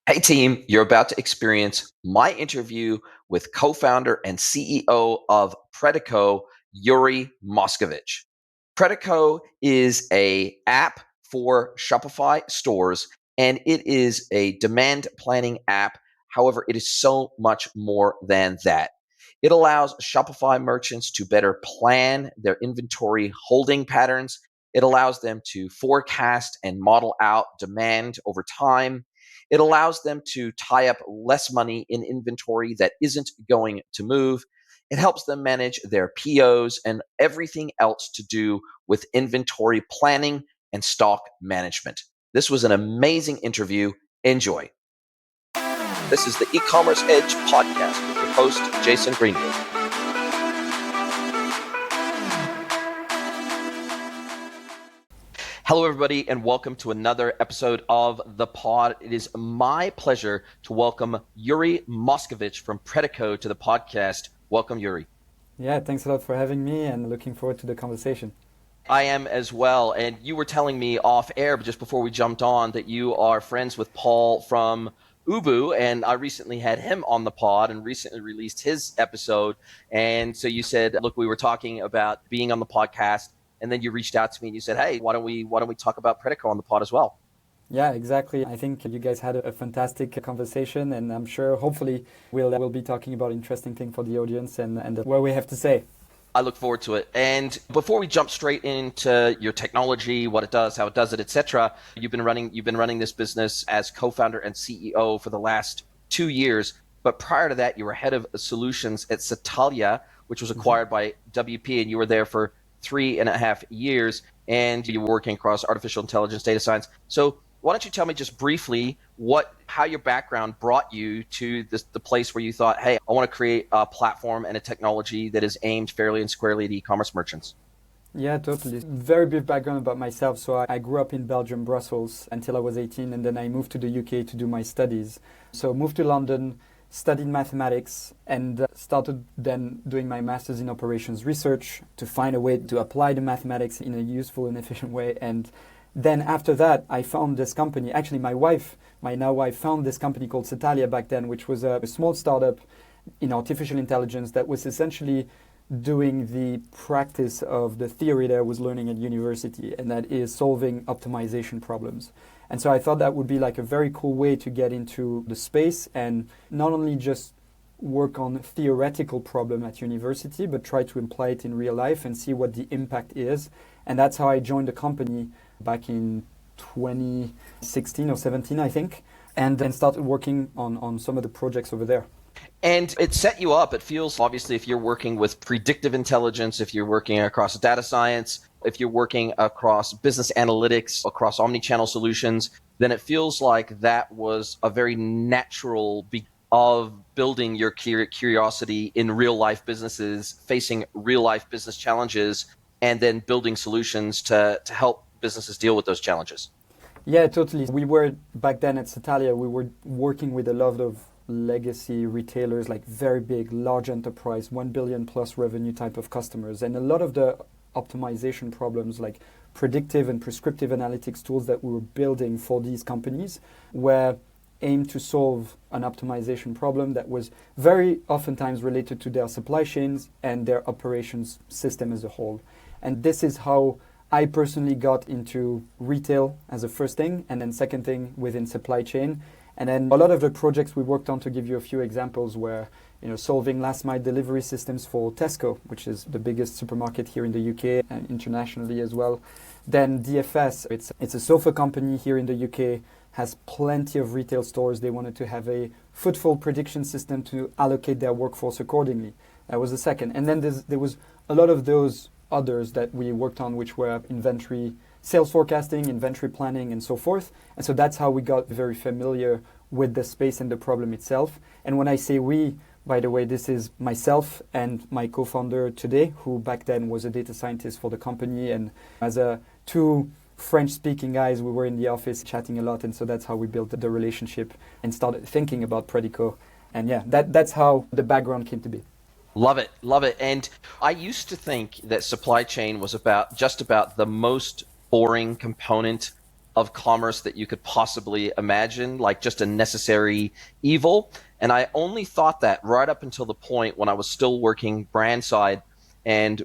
Hey team, you're about to experience my interview with co-founder and CEO of Prediko, Youri Moskovic. Predico is a app for Shopify stores and it is a demand planning app. However, it is so much more than that. It allows Shopify merchants to better plan their inventory holding patterns. It allows them to forecast and model out demand over time. It allows them to tie up less money in inventory that isn't going to move. It helps them manage their POs and everything else to do with inventory planning and stock management. This was an amazing interview. Enjoy. This is the E-commerce Edge podcast with your host, Jason Greenwood. Hello, everybody, and welcome to another episode of The Pod. It is my pleasure to welcome Youri Moskovic from Predico to the podcast. Welcome, Youri. Yeah, thanks a lot for having me and looking forward to the conversation. I am as well. And you were telling me off air, but just before we jumped on, that you are friends with Paul from Ubu, and I recently had him on the pod and recently released his episode. And so you said, look, we were talking about being on the podcast, and then you reached out to me and you said, hey, why don't we talk about Predico on the pod as well? Yeah, exactly. I think you guys had a fantastic conversation, and I'm sure hopefully we'll be talking about interesting things for the audience and what we have to say. I look forward to it. And before we jump straight into your technology, what it does, how it does it, etc., you've been running this business as co-founder and CEO for the last 2 years. But prior to that, you were head of solutions at Satalia, which was acquired by WP, and you were there for 3.5 years, and you were working across artificial intelligence, data science. So why don't you tell me just briefly how your background brought you to the place where you thought, hey, I want to create a platform and a technology that is aimed fairly and squarely at e-commerce merchants? Yeah, totally. Very brief background about myself. So I grew up in Belgium, Brussels, until I was 18, and then I moved to the UK to do my studies. So moved to London, studied mathematics, and started then doing my master's in operations research to find a way to apply the mathematics in a useful and efficient way. And then after that, I found this company. Actually, my now wife, found this company called Satalia back then, which was a small startup in artificial intelligence that was essentially doing the practice of the theory that I was learning at university, and that is solving optimization problems. And so I thought that would be like a very cool way to get into the space and not only just work on theoretical problem at university, but try to apply it in real life and see what the impact is. And that's how I joined the company back in 2016 or 17, I think, and then started working on some of the projects over there. And it set you up. It feels, obviously, if you're working with predictive intelligence, if you're working across data science, if you're working across business analytics, across omni-channel solutions, then it feels like that was a very natural of building your curiosity in real life businesses, facing real life business challenges, and then building solutions to help businesses deal with those challenges. Yeah, totally. We were, back then at Satalia, we were working with a lot of legacy retailers, like very big, large enterprise, 1 billion plus revenue type of customers. And a lot of the optimization problems, like predictive and prescriptive analytics tools that we were building for these companies, were aimed to solve an optimization problem that was very oftentimes related to their supply chains and their operations system as a whole. And this is how I personally got into retail as a first thing, and then second thing within supply chain. And then a lot of the projects we worked on, to give you a few examples, were solving last mile delivery systems for Tesco, which is the biggest supermarket here in the UK and internationally as well. Then DFS, it's a sofa company here in the UK, has plenty of retail stores. They wanted to have a footfall prediction system to allocate their workforce accordingly. That was the second. And then there was a lot of those others that we worked on, which were inventory, sales forecasting, inventory planning, and so forth. And so that's how we got very familiar with the space and the problem itself. And when I say we, by the way, this is myself and my co-founder today, who back then was a data scientist for the company. And as two French-speaking guys, we were in the office chatting a lot. And so that's how we built the relationship and started thinking about Predico. And yeah, that's how the background came to be. Love it, love it. And I used to think that supply chain was just about the most boring component of commerce that you could possibly imagine, like just a necessary evil. And I only thought that right up until the point when I was still working brand side. And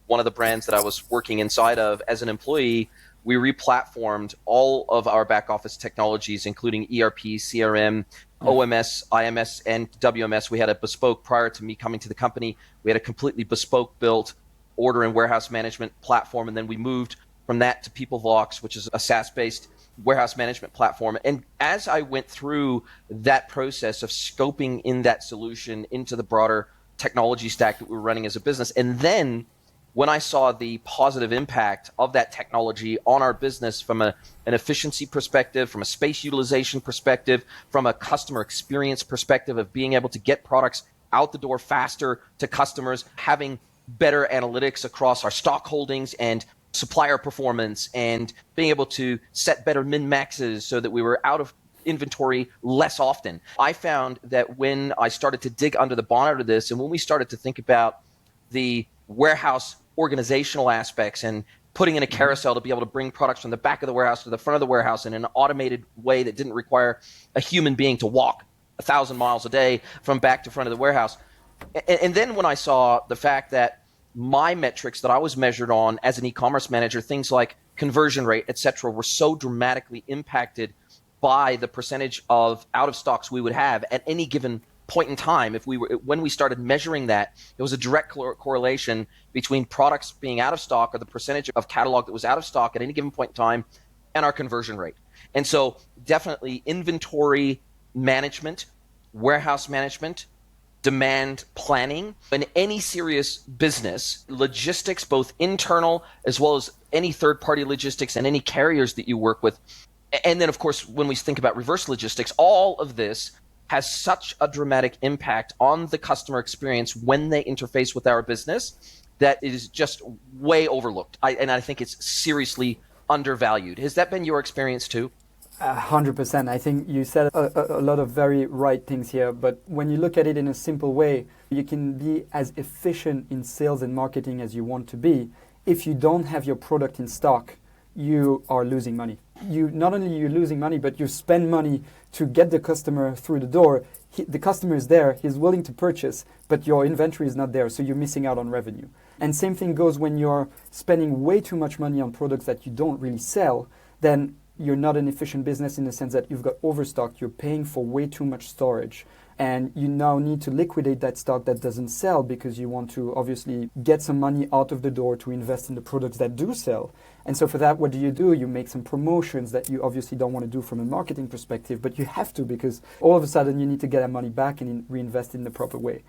one of the brands that I was working inside of as an employee, we replatformed all of our back office technologies, including ERP, CRM, OMS, IMS, and WMS. We had a bespoke, prior to me coming to the company, we had a completely bespoke built order and warehouse management platform. And then we moved from that to PeopleVox, which is a SaaS-based warehouse management platform. And as I went through that process of scoping in that solution into the broader technology stack that we were running as a business, and then when I saw the positive impact of that technology on our business from an efficiency perspective, from a space utilization perspective, from a customer experience perspective of being able to get products out the door faster to customers, having better analytics across our stock holdings and supplier performance, and being able to set better min-maxes so that we were out of inventory less often. I found that when I started to dig under the bonnet of this, and when we started to think about the warehouse organizational aspects and putting in a carousel to be able to bring products from the back of the warehouse to the front of the warehouse in an automated way that didn't require a human being to walk 1,000 miles a day from back to front of the warehouse. And then when I saw the fact that my metrics that I was measured on as an e-commerce manager, things like conversion rate, et cetera, were so dramatically impacted by the percentage of out of stocks we would have at any given point in time. When we started measuring that, there was a direct correlation between products being out of stock, or the percentage of catalog that was out of stock at any given point in time, and our conversion rate. And so definitely inventory management, warehouse management, demand planning in any serious business, logistics, both internal as well as any third-party logistics and any carriers that you work with. And then, of course, when we think about reverse logistics, all of this has such a dramatic impact on the customer experience when they interface with our business that it is just way overlooked. And I think it's seriously undervalued. Has that been your experience too? 100%. I think you said a lot of very right things here, but when you look at it in a simple way, you can be as efficient in sales and marketing as you want to be. If you don't have your product in stock, you are losing money. Not only you're losing money, but you spend money to get the customer through the door. The customer is there, he's willing to purchase, but your inventory is not there, so you're missing out on revenue. And same thing goes when you're spending way too much money on products that you don't really sell, then you're not an efficient business in the sense that you've got overstock, you're paying for way too much storage, and you now need to liquidate that stock that doesn't sell because you want to obviously get some money out of the door to invest in the products that do sell. And so for that, what do? You make some promotions that you obviously don't want to do from a marketing perspective, but you have to, because all of a sudden you need to get that money back and reinvest in the proper way.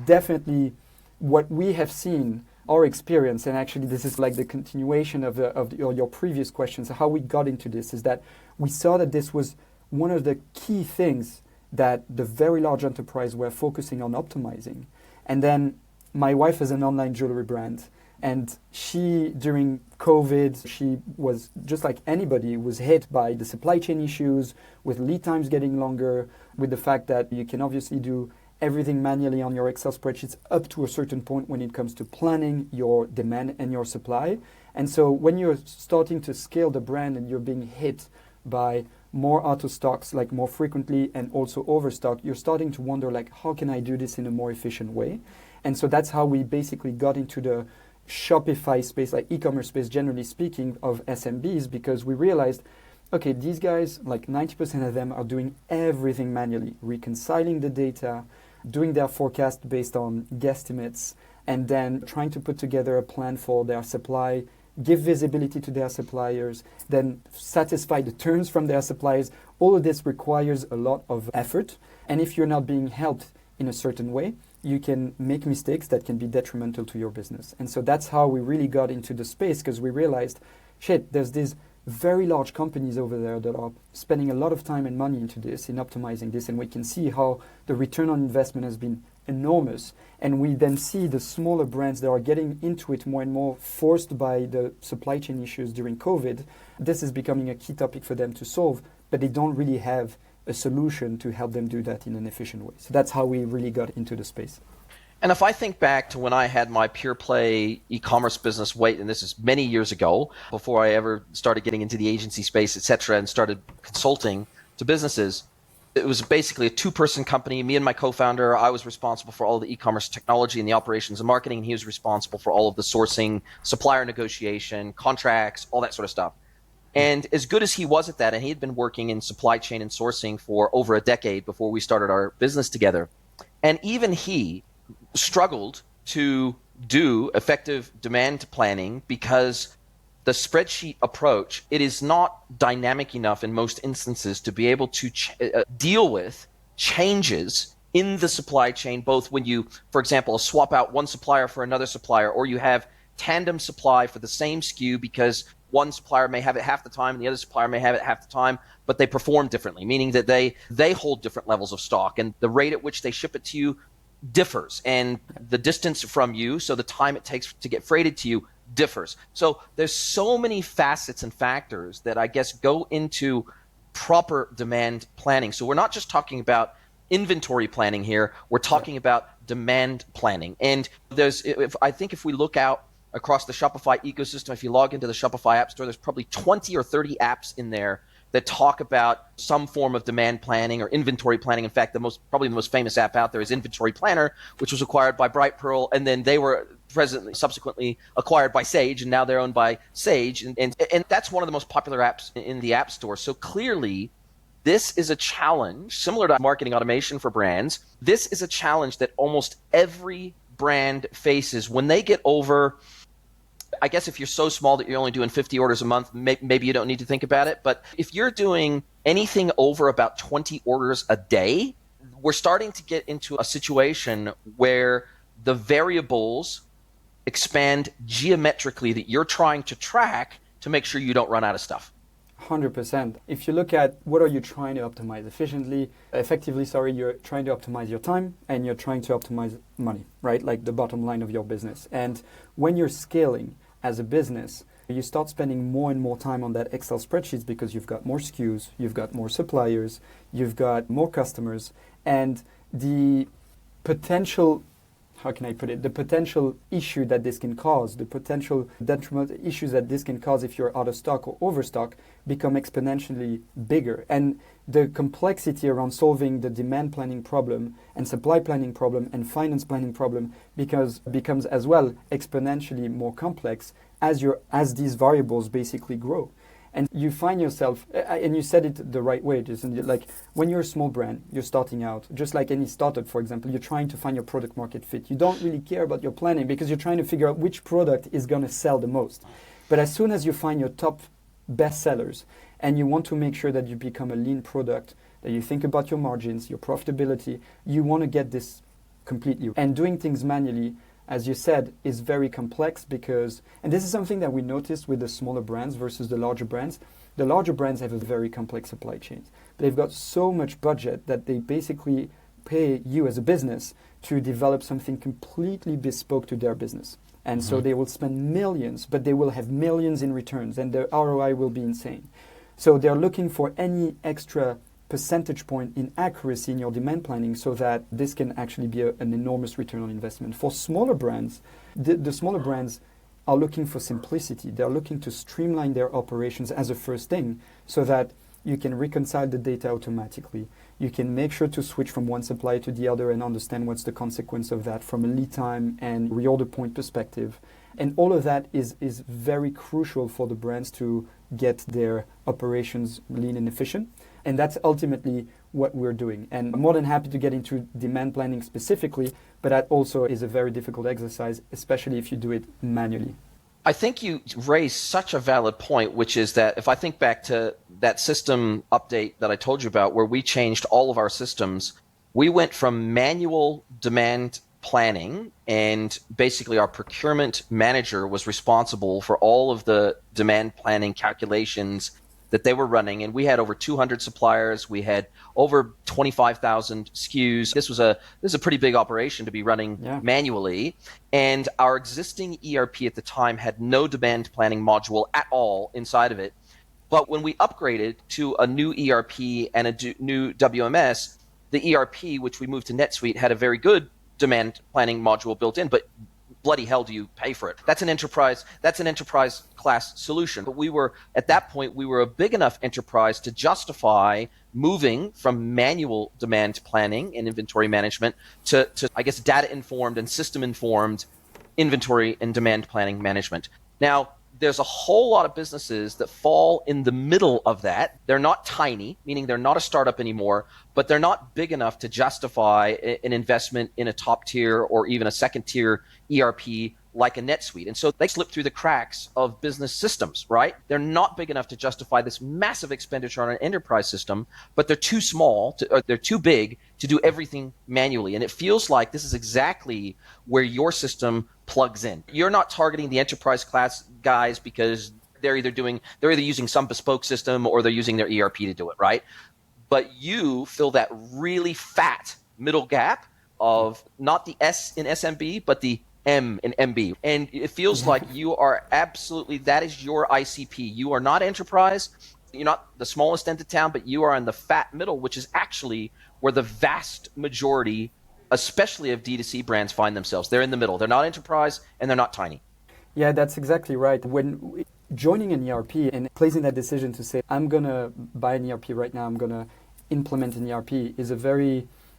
Definitely what we have seen, our experience, and actually this is like the continuation of your previous questions, how we got into this, is that we saw that this was one of the key things that the very large enterprise were focusing on optimizing. And then my wife has an online jewelry brand, and she, during COVID, she was just like anybody, was hit by the supply chain issues, with lead times getting longer, with the fact that you can obviously do everything manually on your Excel spreadsheets up to a certain point when it comes to planning your demand and your supply. And so when you're starting to scale the brand and you're being hit by more out of stocks, like more frequently, and also overstock, you're starting to wonder, like, how can I do this in a more efficient way? And so that's how we basically got into the Shopify space, like e-commerce space, generally speaking, of SMBs, because we realized, okay, these guys, like 90% of them are doing everything manually, reconciling the data, doing their forecast based on guesstimates, and then trying to put together a plan for their supply, give visibility to their suppliers, then satisfy the terms from their suppliers. All of this requires a lot of effort. And if you're not being helped in a certain way, you can make mistakes that can be detrimental to your business. And so that's how we really got into the space, because we realized, shit, there's these very large companies over there that are spending a lot of time and money into this, in optimizing this, and we can see how the return on investment has been enormous. And we then see the smaller brands that are getting into it more and more, forced by the supply chain issues during COVID. This is becoming a key topic for them to solve, but they don't really have a solution to help them do that in an efficient way. So that's how we really got into the space. And if I think back to when I had my pure play e-commerce business, and this is many years ago, before I ever started getting into the agency space, et cetera, and started consulting to businesses, it was basically a two-person company. Me and my co-founder, I was responsible for all the e-commerce technology and the operations and marketing, and he was responsible for all of the sourcing, supplier negotiation, contracts, all that sort of stuff. And as good as he was at that, and he had been working in supply chain and sourcing for over a decade before we started our business together, and even he struggled to do effective demand planning because the spreadsheet approach, it is not dynamic enough in most instances to be able to deal with changes in the supply chain, both when you, for example, swap out one supplier for another supplier, or you have tandem supply for the same SKU because one supplier may have it half the time and the other supplier may have it half the time, but they perform differently, meaning that they hold different levels of stock, and the rate at which they ship it to you differs, and the distance from you, so the time it takes to get freighted to you, differs. So there's so many facets and factors that I guess go into proper demand planning. So we're not just talking about inventory planning here, we're talking about demand planning. And I think if we look out across the Shopify ecosystem, if you log into the Shopify App Store, there's probably 20 or 30 apps in there that talk about some form of demand planning or inventory planning. In fact, probably the most famous app out there is Inventory Planner, which was acquired by Brightpearl, and then they were subsequently acquired by Sage, and now they're owned by Sage, and that's one of the most popular apps in the App Store. So clearly, this is a challenge, similar to marketing automation for brands. This is a challenge that almost every brand faces when they get over, I guess if you're so small that you're only doing 50 orders a month, maybe you don't need to think about it. But if you're doing anything over about 20 orders a day, we're starting to get into a situation where the variables expand geometrically that you're trying to track to make sure you don't run out of stuff. 100%. If you look at what are you trying to optimize effectively, you're trying to optimize your time and you're trying to optimize money, right? Like the bottom line of your business. And when you're scaling as a business, you start spending more and more time on that Excel spreadsheets because you've got more SKUs, you've got more suppliers, you've got more customers, and the potential, how can I put it, the potential issue that this can cause, the potential detrimental issues that this can cause if you're out of stock or overstock become exponentially bigger. And the complexity around solving the demand planning problem and supply planning problem and finance planning problem becomes as well exponentially more complex as these variables basically grow. And you find yourself, and you said it the right way, Jason, like when you're a small brand, you're starting out, just like any startup, for example, you're trying to find your product market fit. You don't really care about your planning because you're trying to figure out which product is going to sell the most. But as soon as you find your top best sellers and you want to make sure that you become a lean product, that you think about your margins, your profitability, you want to get this completely. And doing things manually, as you said, is very complex because, and this is something that we noticed with the smaller brands versus the larger brands. The larger brands have a very complex supply chain. They've got so much budget that they basically pay you as a business to develop something completely bespoke to their business. And so they will spend millions, but they will have millions in returns and their ROI will be insane. So they're looking for any extra percentage point in accuracy in your demand planning so that this can actually be an enormous return on investment. For smaller brands, the smaller brands are looking for simplicity. They're looking to streamline their operations as a first thing so that you can reconcile the data automatically. You can make sure to switch from one supplier to the other and understand what's the consequence of that from a lead time and reorder point perspective. And all of that is very crucial for the brands to get their operations lean and efficient. And that's ultimately what we're doing. And I'm more than happy to get into demand planning specifically, but that also is a very difficult exercise, especially if you do it manually. I think you raised such a valid point, which is that if I think back to that system update that I told you about, where we changed all of our systems, we went from manual demand planning, and basically our procurement manager was responsible for all of the demand planning calculations that they were running, and we had over 200 suppliers. We had over 25,000 SKUs. This is a pretty big operation to be running manually, and our existing ERP at the time had no demand planning module at all inside of it. But when we upgraded to a new ERP and a new WMS, the ERP, which we moved to NetSuite, had a very good demand planning module built in, but bloody hell do you pay for it? That's an enterprise class solution. But at that point, we were a big enough enterprise to justify moving from manual demand planning and inventory management to I guess, data informed and system informed inventory and demand planning management. Now, there's a whole lot of businesses that fall in the middle of that. They're not tiny, meaning they're not a startup anymore, but they're not big enough to justify an investment in a top tier or even a second tier ERP like a NetSuite. And so they slip through the cracks of business systems, right? They're not big enough to justify this massive expenditure on an enterprise system, but they're too small, or they're too big to do everything manually. And it feels like this is exactly where your system plugs in. You're not targeting the enterprise class guys because they're either using some bespoke system or they're using their ERP to do it, right? But you fill that really fat middle gap of not the S in SMB, but the M in MB. And it feels like you are that is your ICP. You are not enterprise. You're not the smallest end of town, but you are in the fat middle, which is actually where the vast majority, especially of D2C brands, find themselves. They're in the middle. They're not enterprise and they're not tiny. Yeah, that's exactly right. When joining an ERP and placing that decision to say, I'm going to buy an ERP right now, I'm going to implement an ERP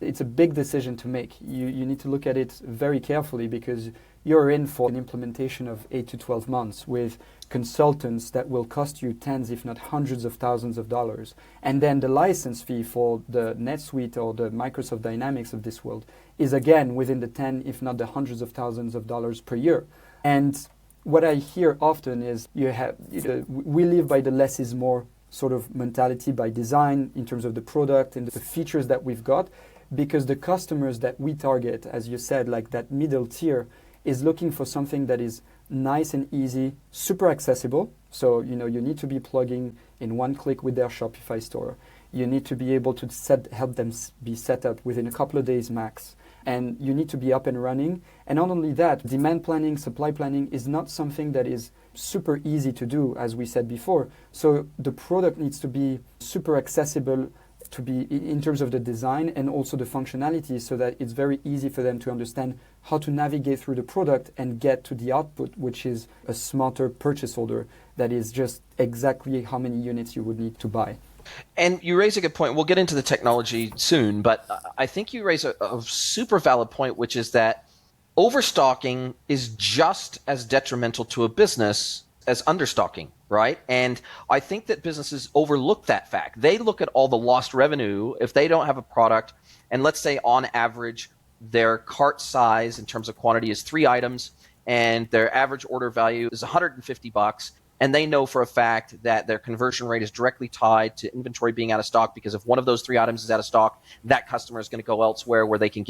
it's a big decision to make. You need to look at it very carefully because you're in for an implementation of 8 to 12 months with consultants that will cost you tens, if not hundreds of thousands of dollars. And then the license fee for the NetSuite or the Microsoft Dynamics of this world is again within the 10, if not the hundreds of thousands of dollars per year. And what I hear often is we live by the less is more sort of mentality by design in terms of the product and the features that we've got, because the customers that we target, as you said, like that middle tier, is looking for something that is nice and easy, super accessible. So, you need to be plugging in one click with their Shopify store. You need to be able to help them be set up within a couple of days max. And you need to be up and running. And not only that, demand planning, supply planning is not something that is super easy to do, as we said before. So the product needs to be super accessible to be in terms of the design and also the functionality, so that it's very easy for them to understand how to navigate through the product and get to the output, which is a smarter purchase order that is just exactly how many units you would need to buy. And you raise a good point. We'll get into the technology soon, but I think you raise a super valid point, which is that overstocking is just as detrimental to a business as understocking, right? And I think that businesses overlook that fact. They look at all the lost revenue if they don't have a product, and let's say on average their cart size in terms of quantity is 3 items and their average order value is $150, and they know for a fact that their conversion rate is directly tied to inventory being out of stock, because if one of those 3 items is out of stock, that customer is going to go elsewhere where they can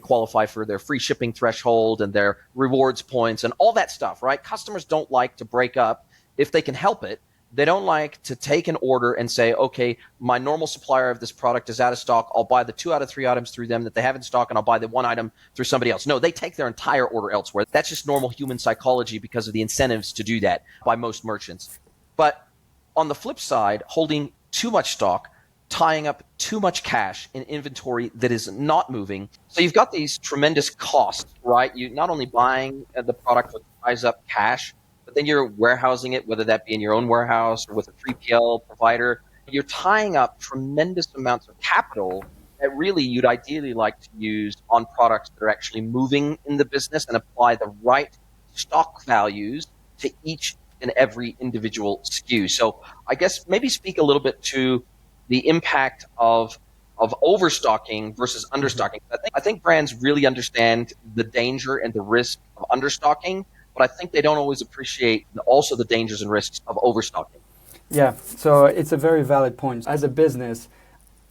qualify for their free shipping threshold and their rewards points and all that stuff, right? Customers don't like to break up if they can help it. They don't like to take an order and say, okay, my normal supplier of this product is out of stock. I'll buy the 2 out of 3 items through them that they have in stock, and I'll buy the 1 item through somebody else. No, they take their entire order elsewhere. That's just normal human psychology because of the incentives to do that by most merchants. But on the flip side, holding too much stock, tying up too much cash in inventory that is not moving. So you've got these tremendous costs, right? You're not only buying the product that ties up cash, but then you're warehousing it, whether that be in your own warehouse or with a 3PL provider. You're tying up tremendous amounts of capital that really you'd ideally like to use on products that are actually moving in the business and apply the right stock values to each and every individual SKU. So I guess maybe speak a little bit to the impact of overstocking versus understocking. I think brands really understand the danger and the risk of understocking, but I think they don't always appreciate also the dangers and risks of overstocking. Yeah, so it's a very valid point. As a business,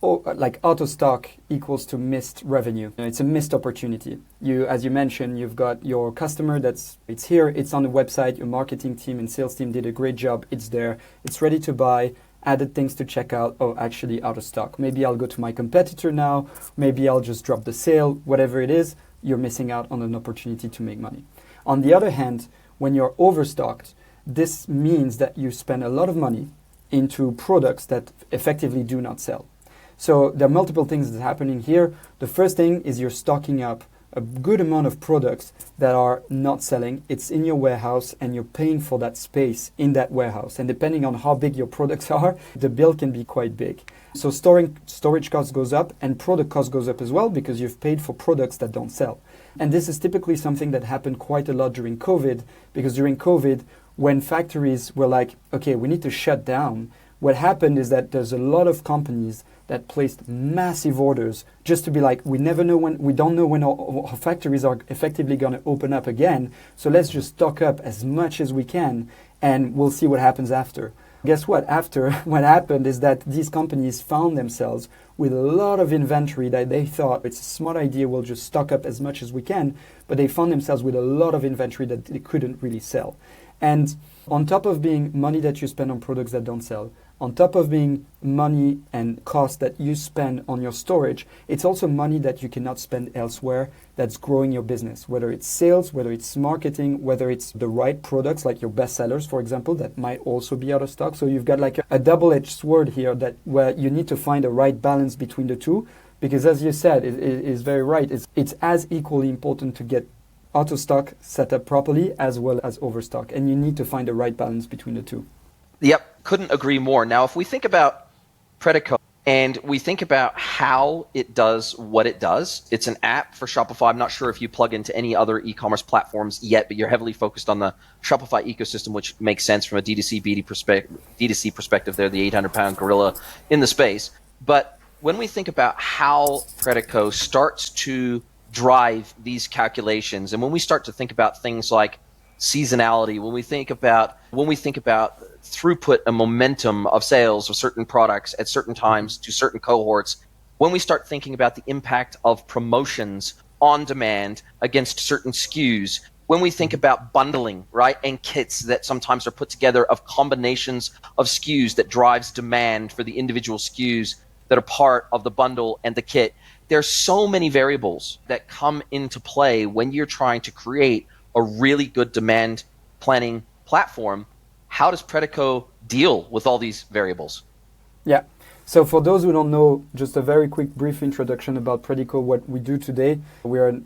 like out of stock equals to missed revenue. It's a missed opportunity. As you mentioned, you've got your customer it's here, it's on the website, your marketing team and sales team did a great job, it's there, it's ready to buy, added things to check out, actually out of stock. Maybe I'll go to my competitor now, maybe I'll just drop the sale, whatever it is, you're missing out on an opportunity to make money. On the other hand, when you're overstocked, this means that you spend a lot of money into products that effectively do not sell. So there are multiple things that are happening here. The first thing is you're stocking up a good amount of products that are not selling. It's in your warehouse and you're paying for that space in that warehouse. And depending on how big your products are, the bill can be quite big. So storage cost goes up and product cost goes up as well because you've paid for products that don't sell. And this is typically something that happened quite a lot during COVID, because during COVID, when factories were like, okay, we need to shut down, what happened is that there's a lot of companies that placed massive orders just to be like, we don't know when our factories are effectively going to open up again. So let's just stock up as much as we can and we'll see what happens after. Guess what? After, what happened is that these companies found themselves with a lot of inventory that they thought it's a smart idea, we'll just stock up as much as we can, but they found themselves with a lot of inventory that they couldn't really sell. And on top of being money that you spend on products that don't sell, on top of being money and cost that you spend on your storage, it's also money that you cannot spend elsewhere that's growing your business, whether it's sales, whether it's marketing, whether it's the right products like your best sellers, for example, that might also be out of stock. So you've got like a double-edged sword here where you need to find a right balance between the two, because as you said, it is very right. It's as equally important to get auto stock set up properly as well as overstock, and you need to find the right balance between the two. Yep, couldn't agree more. Now, if we think about Predico and we think about how it does what it does, it's an app for Shopify. I'm not sure if you plug into any other e-commerce platforms yet, but you're heavily focused on the Shopify ecosystem, which makes sense from a D2C perspective. They're the 800-pound gorilla in the space. But when we think about how Predico starts to drive these calculations, and when we start to think about things like seasonality, when we think about throughput and momentum of sales of certain products at certain times to certain cohorts, when we start thinking about the impact of promotions on demand against certain SKUs, when we think about bundling, right, and kits that sometimes are put together of combinations of SKUs that drives demand for the individual SKUs that are part of the bundle and the kit, there's so many variables that come into play when you're trying to create a really good demand planning platform. How does Predico deal with all these variables? Yeah. So for those who don't know, just a very quick brief introduction about Predico, what we do today. We're a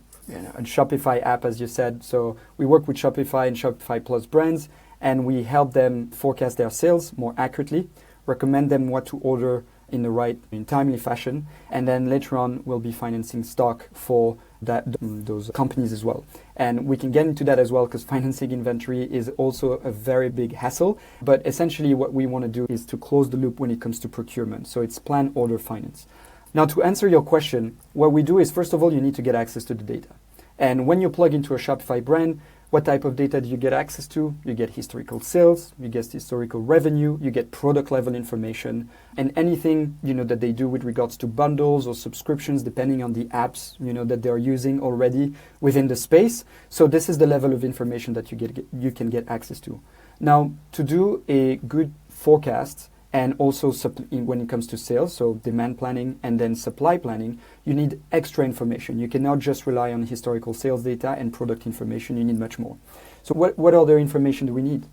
Shopify app, as you said. So we work with Shopify and Shopify Plus brands, and we help them forecast their sales more accurately, recommend them what to order in timely fashion, and then later on we'll be financing stock for those companies as well. And we can get into that as well, because financing inventory is also a very big hassle. But essentially what we want to do is to close the loop when it comes to procurement. So it's plan, order, finance. Now, to answer your question, what we do is, first of all, you need to get access to the data. And when you plug into a Shopify brand, what type of data do you get access to? You get historical sales, you get historical revenue, you get product level information, and anything that they do with regards to bundles or subscriptions, depending on the apps that they're using already within the space. So this is the level of information that you can get access to. Now, to do a good forecast, and also when it comes to sales, so demand planning and then supply planning, you need extra information. You cannot just rely on historical sales data and product information. You need much more. So what other information do we need?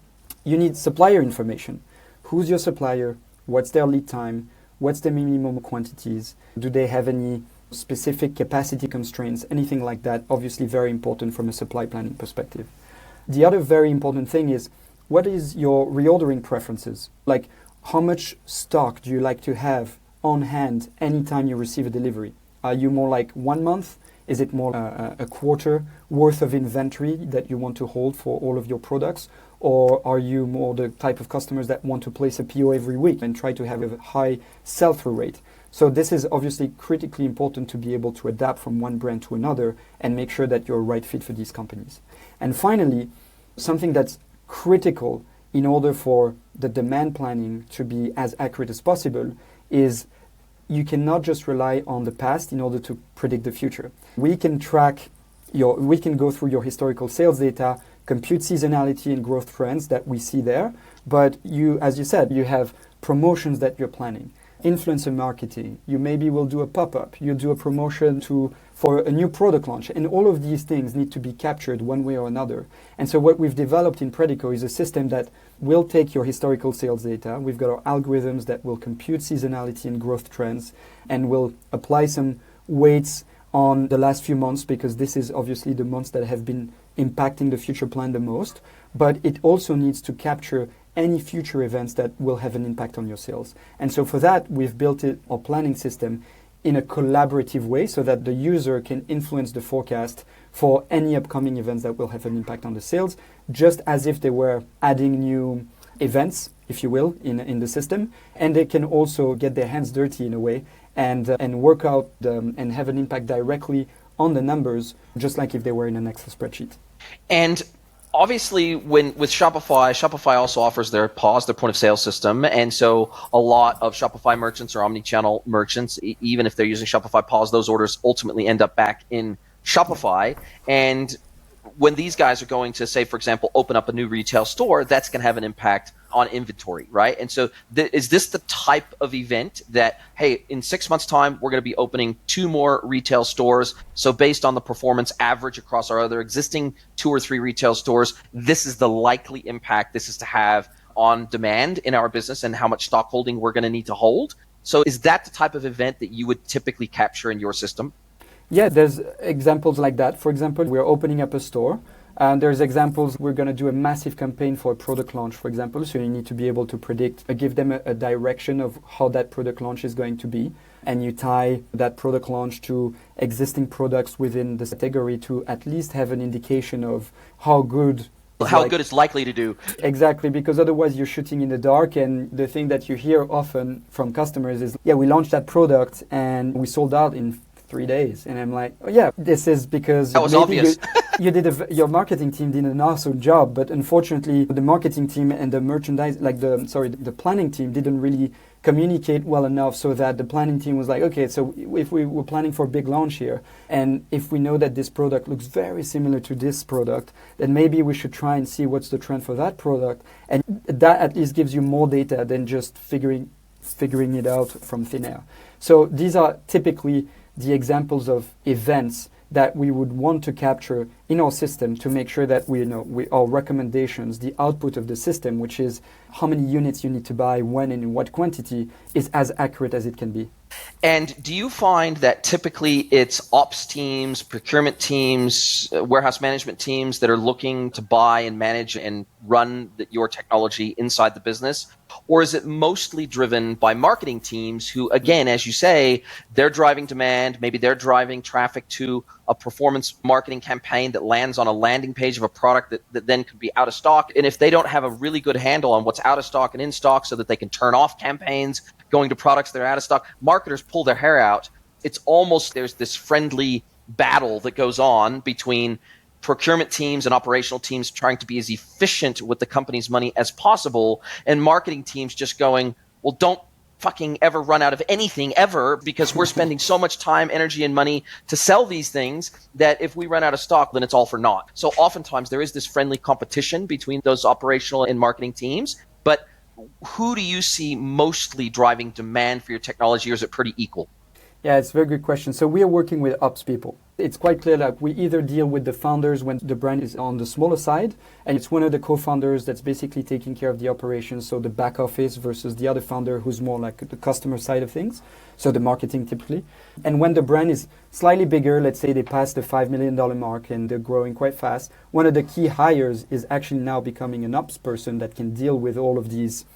You need supplier information. Who's your supplier? What's their lead time? What's the minimum quantities? Do they have any specific capacity constraints? Anything like that, obviously very important from a supply planning perspective. The other very important thing is, what is your reordering preferences? Like, how much stock do you like to have on hand anytime you receive a delivery? Are you more like 1 month? Is it more a quarter worth of inventory that you want to hold for all of your products? Or are you more the type of customers that want to place a PO every week and try to have a high sell-through rate? So this is obviously critically important to be able to adapt from one brand to another and make sure that you're a right fit for these companies. And finally, something that's critical in order for the demand planning to be as accurate as possible is you cannot just rely on the past in order to predict the future. We can go through your historical sales data, compute seasonality and growth trends that we see there, but as you said, you have promotions that you're planning. Influencer marketing, you maybe will do a pop-up, you do a promotion for a new product launch, and all of these things need to be captured one way or another. And so what we've developed in Predico is a system that will take your historical sales data. We've got our algorithms that will compute seasonality and growth trends, and will apply some weights on the last few months, because this is obviously the months that have been impacting the future plan the most, but it also needs to capture any future events that will have an impact on your sales. And so for that, we've built our planning system in a collaborative way so that the user can influence the forecast for any upcoming events that will have an impact on the sales, just as if they were adding new events, if you will, in the system. And they can also get their hands dirty in a way and work out and have an impact directly on the numbers, just like if they were in an Excel spreadsheet. And obviously, with Shopify also offers their POS, their point of sale system. And so a lot of Shopify merchants or omni-channel merchants, even if they're using Shopify POS, those orders ultimately end up back in Shopify. And when these guys are going to, say, for example, open up a new retail store, that's going to have an impact on inventory, right? And so is this the type of event that, hey, in 6 months' time, we're going to be opening 2 more retail stores. So based on the performance average across our other existing 2 or 3 retail stores, this is the likely impact this is to have on demand in our business and how much stock holding we're going to need to hold. So is that the type of event that you would typically capture in your system? Yeah, there's examples like that. For example, we're opening up a store. And there's examples, we're going to do a massive campaign for a product launch, for example. So you need to be able to predict, give them a direction of how that product launch is going to be. And you tie that product launch to existing products within the category to at least have an indication of how good it's likely to do. Exactly, because otherwise you're shooting in the dark. And the thing that you hear often from customers is, yeah, we launched that product and we sold out in 3 days. And I'm like, oh yeah, this is because that was obvious. Your marketing team did an awesome job, but unfortunately the marketing team and the the planning team didn't really communicate well enough, so that the planning team was like, okay, so if we were planning for a big launch here, and if we know that this product looks very similar to this product, then maybe we should try and see what's the trend for that product. And that at least gives you more data than just figuring it out from thin air. So these are typically the examples of events that we would want to capture in our system to make sure that our recommendations, the output of the system, which is how many units you need to buy, when and in what quantity, is as accurate as it can be. And do you find that typically it's ops teams, procurement teams, warehouse management teams that are looking to buy and manage and run your technology inside the business? Or is it mostly driven by marketing teams who, again, as you say, they're driving demand, maybe they're driving traffic to a performance marketing campaign that lands on a landing page of a product that then could be out of stock. And if they don't have a really good handle on what's out of stock and in stock so that they can turn off campaigns going to products that are out of stock, marketers pull their hair out. It's almost there's this friendly battle that goes on between procurement teams and operational teams trying to be as efficient with the company's money as possible, and marketing teams just going, well, don't fucking ever run out of anything ever, because we're spending so much time, energy, and money to sell these things that if we run out of stock, then it's all for naught. So oftentimes there is this friendly competition between those operational and marketing teams. But who do you see mostly driving demand for your technology, or is it pretty equal? Yeah, it's a very good question. So we are working with ops people. It's quite clear that we either deal with the founders when the brand is on the smaller side, and it's one of the co-founders that's basically taking care of the operations, so the back office, versus the other founder who's more like the customer side of things, so the marketing typically. And when the brand is slightly bigger, let's say they pass the $5 million mark and they're growing quite fast, one of the key hires is actually now becoming an ops person that can deal with all of these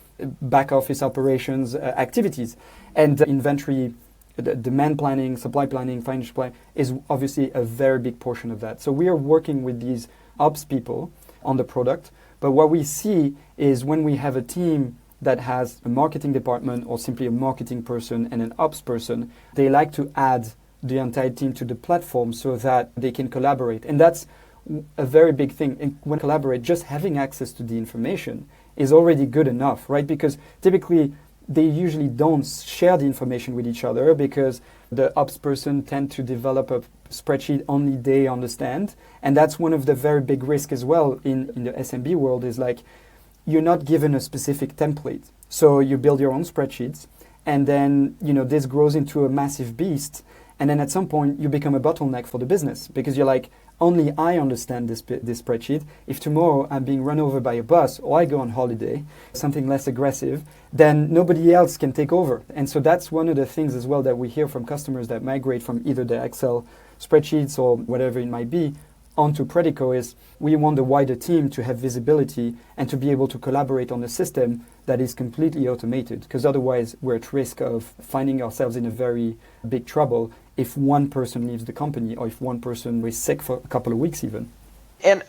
back office operations activities. And inventory, the demand planning, supply planning, financial planning is obviously a very big portion of that. So we are working with these ops people on the product. But what we see is when we have a team that has a marketing department or simply a marketing person and an ops person, they like to add the entire team to the platform so that they can collaborate. And that's a very big thing. And when collaborate, just having access to the information is already good enough, right? Because typically they usually don't share the information with each other, because the ops person tend to develop a spreadsheet only they understand. And that's one of the very big risks as well in the SMB world, is like you're not given a specific template. So you build your own spreadsheets, and then this grows into a massive beast. And then at some point you become a bottleneck for the business, because you're like, only I understand this spreadsheet. If tomorrow I'm being run over by a bus or I go on holiday, something less aggressive, then nobody else can take over. And so that's one of the things as well that we hear from customers that migrate from either the Excel spreadsheets or whatever it might be onto Predico is we want the wider team to have visibility and to be able to collaborate on a system that is completely automated, because otherwise we're at risk of finding ourselves in a very big trouble if one person leaves the company or if one person is sick for a couple of weeks even. And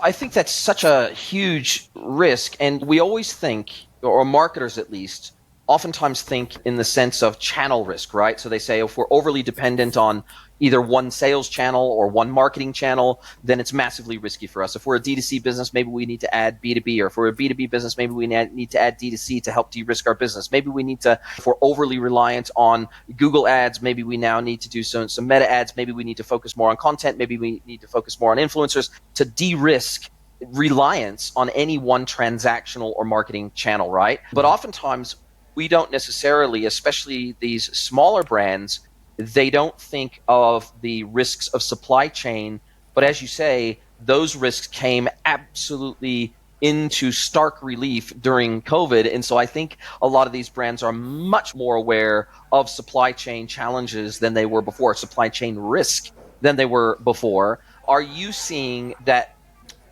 I think that's such a huge risk. And we always think, or marketers at least, oftentimes think in the sense of channel risk, right? So they say if we're overly dependent on either one sales channel or one marketing channel, then it's massively risky for us. If we're a D2C business, maybe we need to add B2B, or if we're a B2B business, maybe we need to add D2C to help de-risk our business. Maybe we need to, if we're overly reliant on Google ads, maybe we now need to do some meta ads. Maybe we need to focus more on content. Maybe we need to focus more on influencers to de-risk reliance on any one transactional or marketing channel, right? But oftentimes we don't necessarily, especially these smaller brands, they don't think of the risks of supply chain. But as you say, those risks came absolutely into stark relief during COVID. And so I think a lot of these brands are much more aware of supply chain challenges than they were before, supply chain risk than they were before. Are you seeing that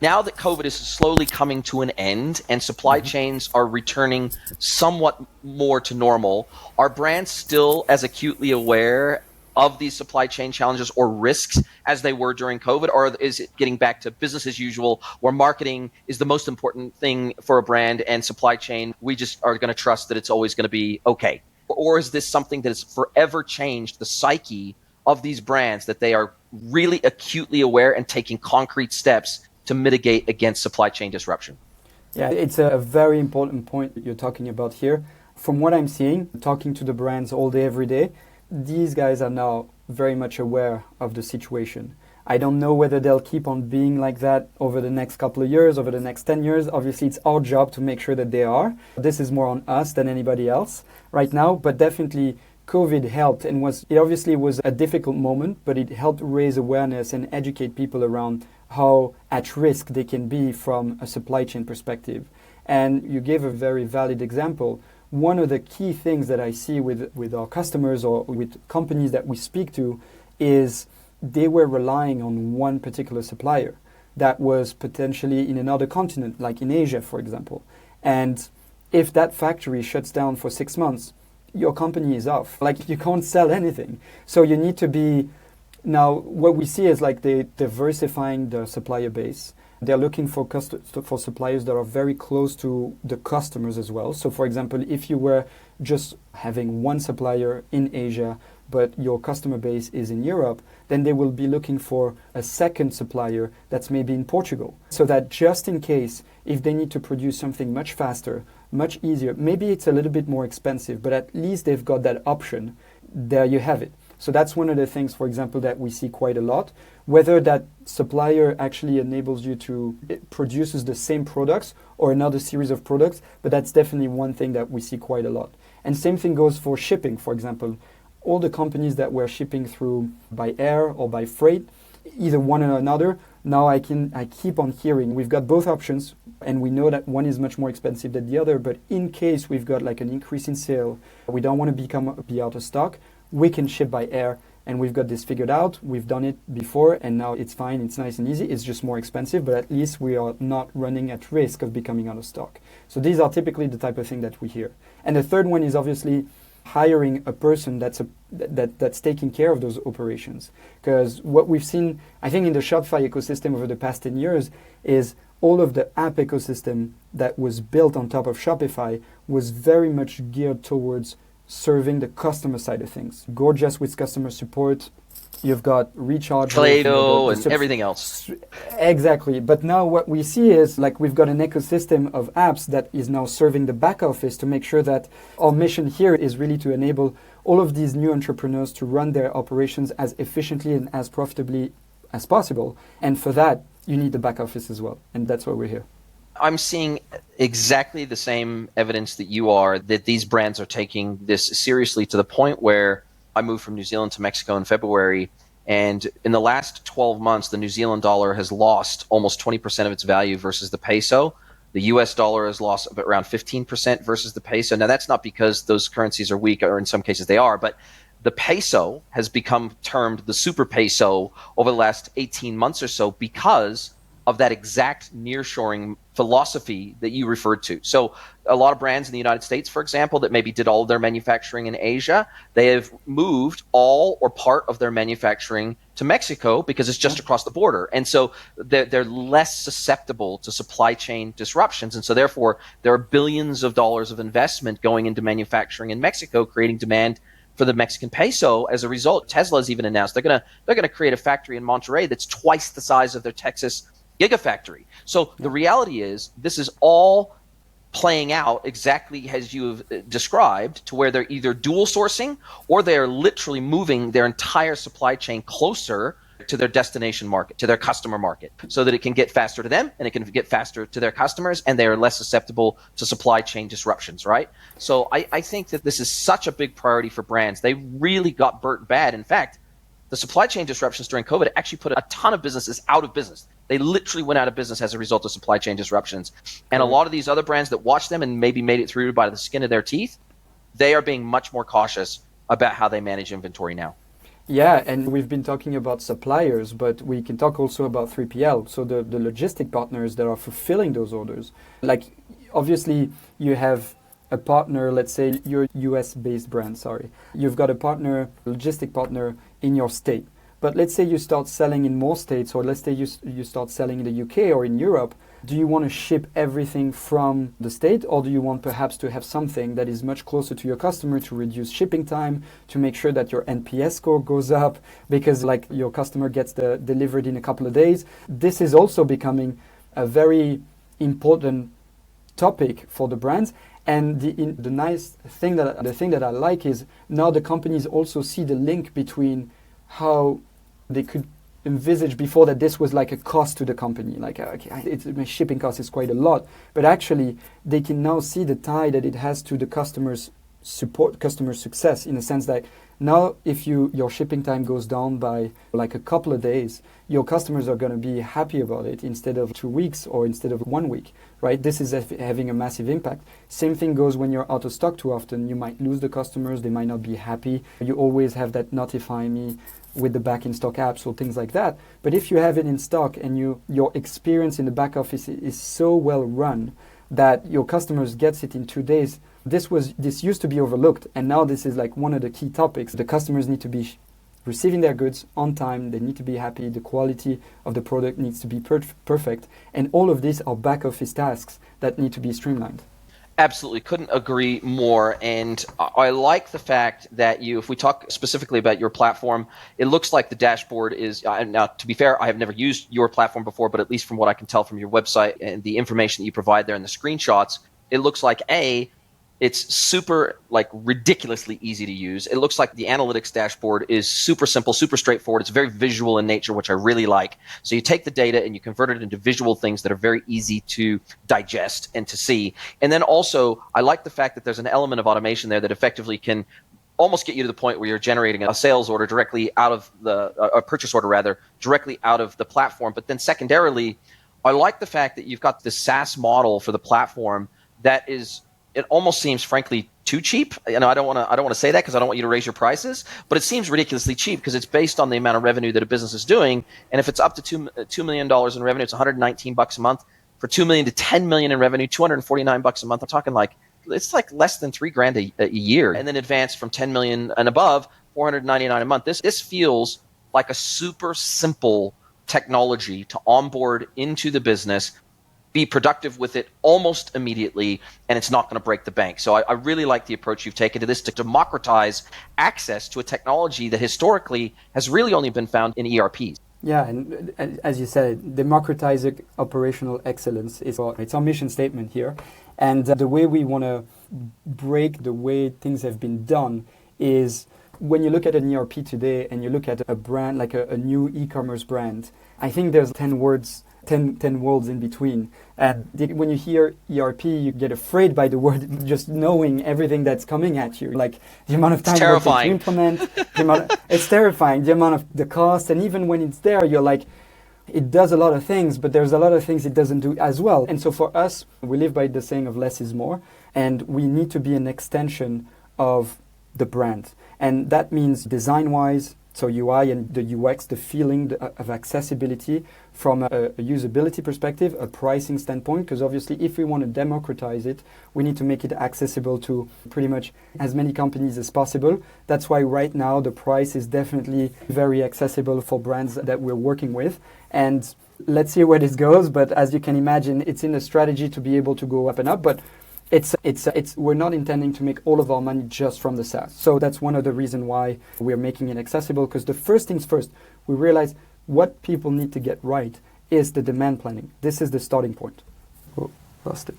now that COVID is slowly coming to an end and supply chains are returning somewhat more to normal, are brands still as acutely aware of these supply chain challenges or risks as they were during COVID? Or is it getting back to business as usual, where marketing is the most important thing for a brand and supply chain, we just are going to trust that it's always going to be okay? Or is this something that has forever changed the psyche of these brands, that they are really acutely aware and taking concrete steps to mitigate against supply chain disruption? Yeah, it's a very important point that you're talking about here. From what I'm seeing, talking to the brands all day, every day, these guys are now very much aware of the situation. I don't know whether they'll keep on being like that over the next couple of years, over the next 10 years. Obviously, it's our job to make sure that they are. This is more on us than anybody else right now, but definitely COVID helped, and it obviously was a difficult moment, but it helped raise awareness and educate people around how at risk they can be from a supply chain perspective. And you gave a very valid example. One of the key things that I see with our customers or with companies that we speak to is they were relying on one particular supplier that was potentially in another continent, like in Asia, for example. And if that factory shuts down for 6 months, your company is off. Like, you can't sell anything. So you need to be... Now, what we see is like they diversifying the supplier base. They're looking for suppliers that are very close to the customers as well. So, for example, if you were just having one supplier in Asia, but your customer base is in Europe, then they will be looking for a second supplier that's maybe in Portugal. So that just in case, if they need to produce something much faster, much easier, maybe it's a little bit more expensive, but at least they've got that option. There you have it. So that's one of the things, for example, that we see quite a lot. Whether that supplier actually enables you to, it produces the same products or another series of products, but that's definitely one thing that we see quite a lot. And same thing goes for shipping, for example. All the companies that were shipping through by air or by freight, either one or another, now I keep on hearing we've got both options, and we know that one is much more expensive than the other, but in case we've got like an increase in sale, we don't want to be out of stock, we can ship by air, and we've got this figured out. We've done it before, and now it's fine. It's nice and easy. It's just more expensive, but at least we are not running at risk of becoming out of stock. So these are typically the type of thing that we hear. And the third one is obviously hiring a person that's taking care of those operations. Because what we've seen, I think, in the Shopify ecosystem over the past 10 years is all of the app ecosystem that was built on top of Shopify was very much geared towards serving the customer side of things. Gorgeous with customer support. You've got recharge, Play-Doh, and everything else. Exactly. But now what we see is like we've got an ecosystem of apps that is now serving the back office to make sure that our mission here is really to enable all of these new entrepreneurs to run their operations as efficiently and as profitably as possible. And for that, you need the back office as well. And that's why we're here. I'm seeing exactly the same evidence that you are, that these brands are taking this seriously, to the point where I moved from New Zealand to Mexico in February, And in the last 12 months, the New Zealand dollar has lost almost 20% of its value versus the peso. The US dollar has lost around 15% versus the peso. Now, that's not because those currencies are weak, or in some cases they are, but the peso has become termed the super peso over the last 18 months or so because of that exact nearshoring philosophy that you referred to. So a lot of brands in the United States, for example, that maybe did all of their manufacturing in Asia, they have moved all or part of their manufacturing to Mexico because it's just across the border. And so they're less susceptible to supply chain disruptions. And so therefore, there are billions of dollars of investment going into manufacturing in Mexico, creating demand for the Mexican peso. As a result, Tesla's even announced they're gonna create a factory in Monterrey that's twice the size of their Texas gigafactory. So the reality is this is all playing out exactly as you have described, to where they're either dual sourcing or they're literally moving their entire supply chain closer to their destination market, to their customer market, so that it can get faster to them and it can get faster to their customers, and they are less susceptible to supply chain disruptions, right? So I think that this is such a big priority for brands. They really got burnt bad. In fact, the supply chain disruptions during COVID actually put a ton of businesses out of business. They literally went out of business as a result of supply chain disruptions. And a lot of these other brands that watched them and maybe made it through by the skin of their teeth, they are being much more cautious about how they manage inventory now. Yeah, and we've been talking about suppliers, but we can talk also about 3PL, so the logistic partners that are fulfilling those orders. Like, obviously, you have a partner, let's say you're a US-based brand, sorry. You've got a partner, logistic partner in your state. But let's say you start selling in more states, or let's say you start selling in the UK or in Europe. Do you want to ship everything from the state, or do you want perhaps to have something that is much closer to your customer to reduce shipping time, to make sure that your NPS score goes up because like your customer gets delivered in a couple of days? This is also becoming a very important topic for the brands. And the nice thing that I like is now the companies also see the link between how they could envisage before that this was like a cost to the company, like my shipping cost is quite a lot, but actually they can now see the tie that it has to the customer's support, customer success, in a sense that now if your shipping time goes down by like a couple of days, your customers are going to be happy about it instead of 2 weeks or instead of 1 week, right? This is having a massive impact. Same thing goes when you're out of stock too often. You might lose the customers, they might not be happy. You always have that notify me with the back in stock apps or things like that. But if you have it in stock and your experience in the back office is so well run that your customers gets it in 2 days, this used to be overlooked, and now this is like one of the key topics. The customers need to be receiving their goods on time, they need to be happy, the quality of the product needs to be perfect, and all of these are back office tasks that need to be streamlined. Absolutely. Couldn't agree more. And I like the fact that if we talk specifically about your platform, it looks like the dashboard is, now to be fair, I have never used your platform before, but at least from what I can tell from your website and the information that you provide there in the screenshots, it looks like it's super, like, ridiculously easy to use. It looks like the analytics dashboard is super simple, super straightforward. It's very visual in nature, which I really like. So you take the data and you convert it into visual things that are very easy to digest and to see. And then also, I like the fact that there's an element of automation there that effectively can almost get you to the point where you're generating a sales order directly out of a purchase order rather, directly out of the platform. But then secondarily, I like the fact that you've got this SaaS model for the platform that is, it almost seems frankly too cheap. I don't want to say that because I don't want you to raise your prices, but it seems ridiculously cheap because it's based on the amount of revenue that a business is doing. And if it's up to $2 million in revenue, it's $119 a month. For $2 million to $10 million in revenue, $249 a month. I'm talking like, it's like less than $3,000 a year. And then advanced from 10 million and above, $499 a month. This feels like a super simple technology to onboard into the business, be productive with it almost immediately, and it's not going to break the bank. So I really like the approach you've taken to this to democratize access to a technology that historically has really only been found in ERPs. Yeah, and as you said, democratizing operational excellence it's our mission statement here. And the way we want to break the way things have been done is when you look at an ERP today and you look at a brand like a new e-commerce brand, I think there's 10 words 10 worlds in between. And when you hear ERP, you get afraid by the word, just knowing everything that's coming at you. Like the amount of time it takes to implement, it's terrifying, the amount of the cost. And even when it's there, you're like, it does a lot of things, but there's a lot of things it doesn't do as well. And so for us, we live by the saying of less is more, and we need to be an extension of the brand. And that means design-wise, so UI and the UX, the feeling of accessibility from a usability perspective, a pricing standpoint, because obviously if we want to democratize it, we need to make it accessible to pretty much as many companies as possible. That's why right now the price is definitely very accessible for brands that we're working with. And let's see where this goes, but as you can imagine, it's in the strategy to be able to go up and up, but we're not intending to make all of our money just from the SaaS. So that's one of the reasons why we're making it accessible, because the first things first, we realize what people need to get right is the demand planning. This is the starting point. Oh, lost it.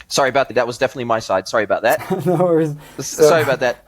Sorry about that. That was definitely my side. Sorry about that. No worries. Sorry about that.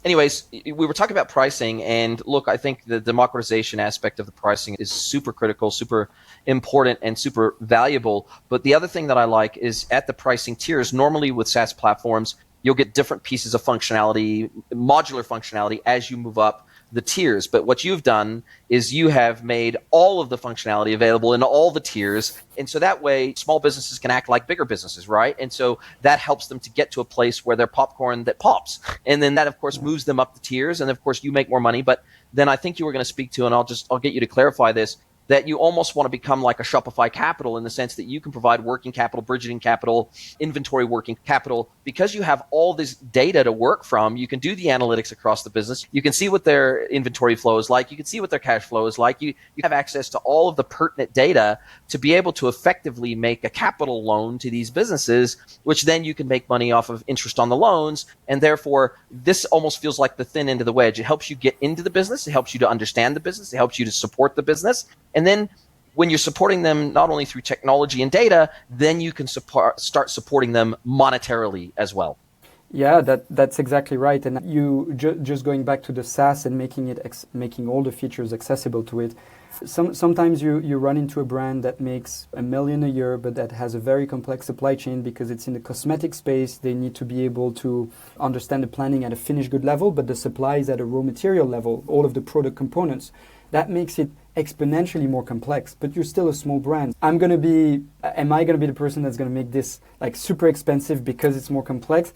Anyways, we were talking about pricing, and look, I think the democratization aspect of the pricing is super critical, super important, and super valuable. But the other thing that I like is at the pricing tiers, normally with SaaS platforms, you'll get different pieces of functionality, modular functionality as you move up the tiers. But what you've done is you have made all of the functionality available in all the tiers. And so that way small businesses can act like bigger businesses, right? And so that helps them to get to a place where they're popcorn that pops. And then that, of course, moves them up the tiers. And of course, you make more money. But then I think you were going to speak to, and I'll get you to clarify this, that you almost want to become like a Shopify capital in the sense that you can provide working capital, bridging capital, inventory working capital. Because you have all this data to work from, you can do the analytics across the business. You can see what their inventory flow is like. You can see what their cash flow is like. You have access to all of the pertinent data to be able to effectively make a capital loan to these businesses, which then you can make money off of interest on the loans. And therefore, this almost feels like the thin end of the wedge. It helps you get into the business. It helps you to understand the business. It helps you to support the business. And then when you're supporting them not only through technology and data, then you can start supporting them monetarily as well. Yeah, that's exactly right. And you just going back to the SaaS and making all the features accessible to it. Sometimes you run into a brand that makes $1 million a year, but that has a very complex supply chain because it's in the cosmetic space. They need to be able to understand the planning at a finished good level, but the supply is at a raw material level, all of the product components. That makes it exponentially more complex, but you're still a small brand. Am I going to be the person that's going to make this like super expensive because it's more complex?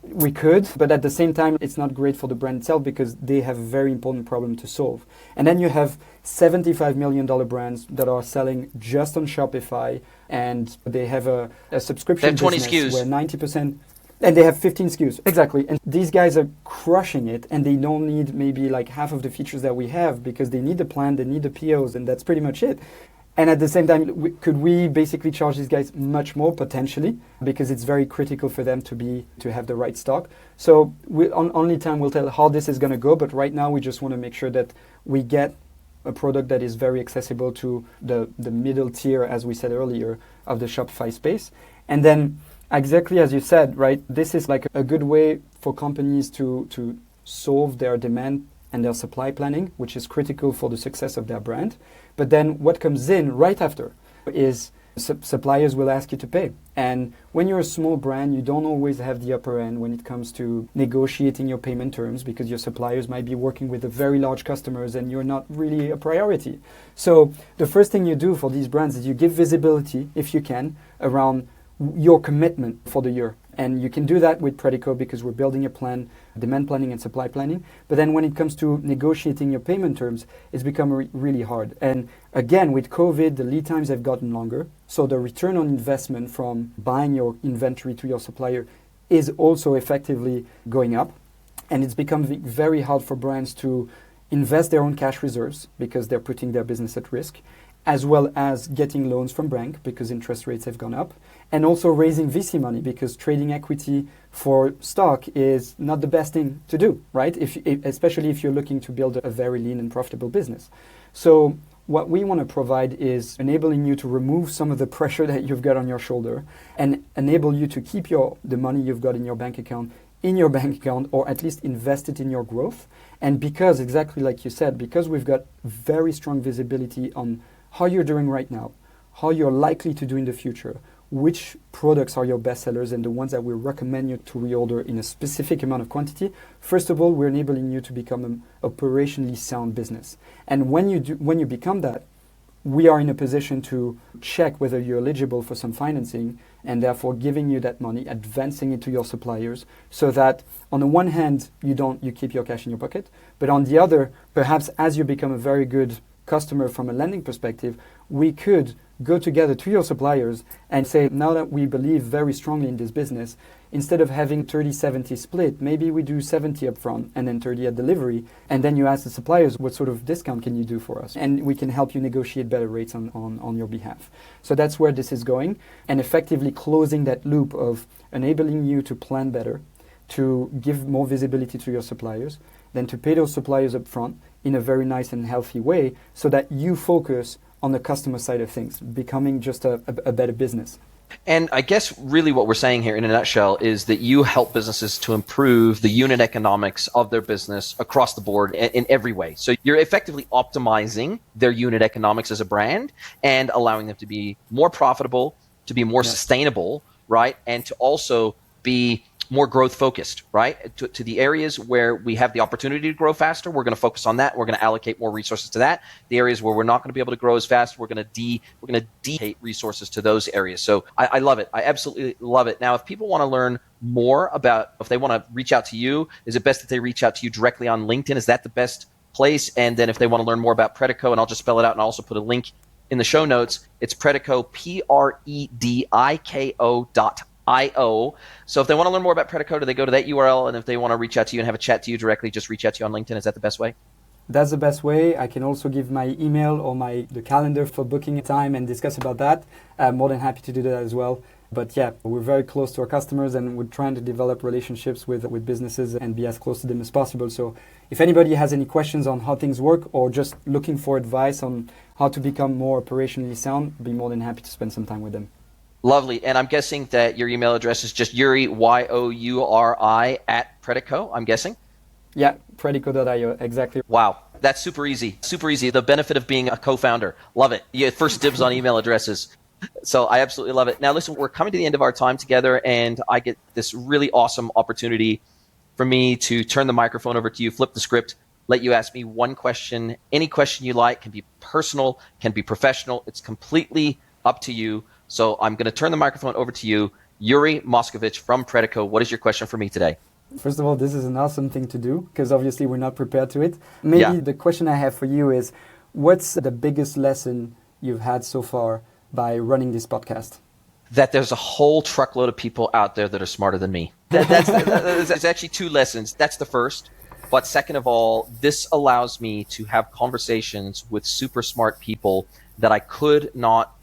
We could, but at the same time, it's not great for the brand itself because they have a very important problem to solve. And then you have $75 million brands that are selling just on Shopify, and they have a subscription business 20 SKUs. Where 90%... And they have 15 SKUs. Exactly. And these guys are crushing it, and they don't need maybe like half of the features that we have because they need the plan, they need the POs, and that's pretty much it. And at the same time, could we basically charge these guys much more potentially because it's very critical for them to have the right stock. So only time will tell how this is going to go. But right now, we just want to make sure that we get a product that is very accessible to the middle tier, as we said earlier, of the Shopify space. And then exactly as you said, right, this is like a good way for companies to solve their demand and their supply planning, which is critical for the success of their brand. But then what comes in right after is suppliers will ask you to pay. And when you're a small brand, you don't always have the upper end when it comes to negotiating your payment terms because your suppliers might be working with very large customers and you're not really a priority. So the first thing you do for these brands is you give visibility, if you can, around your commitment for the year. And you can do that with Predico because we're building a plan, demand planning and supply planning. But then when it comes to negotiating your payment terms, it's become really hard. And again, with COVID, the lead times have gotten longer. So the return on investment from buying your inventory to your supplier is also effectively going up. And it's become very hard for brands to invest their own cash reserves because they're putting their business at risk, as well as getting loans from bank because interest rates have gone up, and also raising VC money because trading equity for stock is not the best thing to do, right? Especially if you're looking to build a very lean and profitable business. So what we want to provide is enabling you to remove some of the pressure that you've got on your shoulder and enable you to keep the money you've got in your bank account, or at least invest it in your growth. And because, exactly like you said, because we've got very strong visibility on how you're doing right now, how you're likely to do in the future, which products are your best sellers and the ones that we recommend you to reorder in a specific amount of quantity. First of all, we're enabling you to become an operationally sound business. And when you become that, we are in a position to check whether you're eligible for some financing and therefore giving you that money, advancing it to your suppliers so that on the one hand, you keep your cash in your pocket, but on the other, perhaps as you become a very good customer from a lending perspective, we could go together to your suppliers and say, now that we believe very strongly in this business, instead of having 30-70 split, maybe we do 70 upfront and then 30 at delivery. And then you ask the suppliers, what sort of discount can you do for us? And we can help you negotiate better rates on your behalf. So that's where this is going. And effectively closing that loop of enabling you to plan better, to give more visibility to your suppliers, then to pay those suppliers upfront in a very nice and healthy way so that you focus on the customer side of things, becoming just a better business. And I guess really what we're saying here in a nutshell is that you help businesses to improve the unit economics of their business across the board in every way. So you're effectively optimizing their unit economics as a brand and allowing them to be more profitable, to be more sustainable, right? And to also be more growth focused, right? To the areas where we have the opportunity to grow faster, we're going to focus on that. We're going to allocate more resources to that. The areas where we're not going to be able to grow as fast, we're going to dedicate resources to those areas. So I love it. I absolutely love it. Now, if people want to learn more about, if they want to reach out to you, is it best that they reach out to you directly on LinkedIn? Is that the best place? And then if they want to learn more about Predico, and I'll just spell it out and I'll also put a link in the show notes, it's Predico, Prediko.io. So if they want to learn more about Predico, do they go to that URL? And if they want to reach out to you and have a chat to you directly, just reach out to you on LinkedIn. Is that the best way? That's the best way. I can also give my email or the calendar for booking a time and discuss about that. I'm more than happy to do that as well. But yeah, we're very close to our customers and we're trying to develop relationships with businesses and be as close to them as possible. So if anybody has any questions on how things work or just looking for advice on how to become more operationally sound, I'd be more than happy to spend some time with them. Lovely. And I'm guessing that your email address is just Youri, Youri, at Predico, I'm guessing? Yeah, Predico.io, exactly. Wow. That's super easy. Super easy. The benefit of being a co-founder. Love it. You get first dibs on email addresses. So I absolutely love it. Now, listen, we're coming to the end of our time together, and I get this really awesome opportunity for me to turn the microphone over to you, flip the script, let you ask me one question. Any question you like, can be personal, can be professional. It's completely up to you. So I'm going to turn the microphone over to you. Youri Moskovic from Predico. What is your question for me today? First of all, this is an awesome thing to do because obviously we're not prepared to it. Maybe the question I have for you is, what's the biggest lesson you've had so far by running this podcast? That there's a whole truckload of people out there that are smarter than me. There's actually two lessons. That's the first. But second of all, this allows me to have conversations with super smart people that I could not,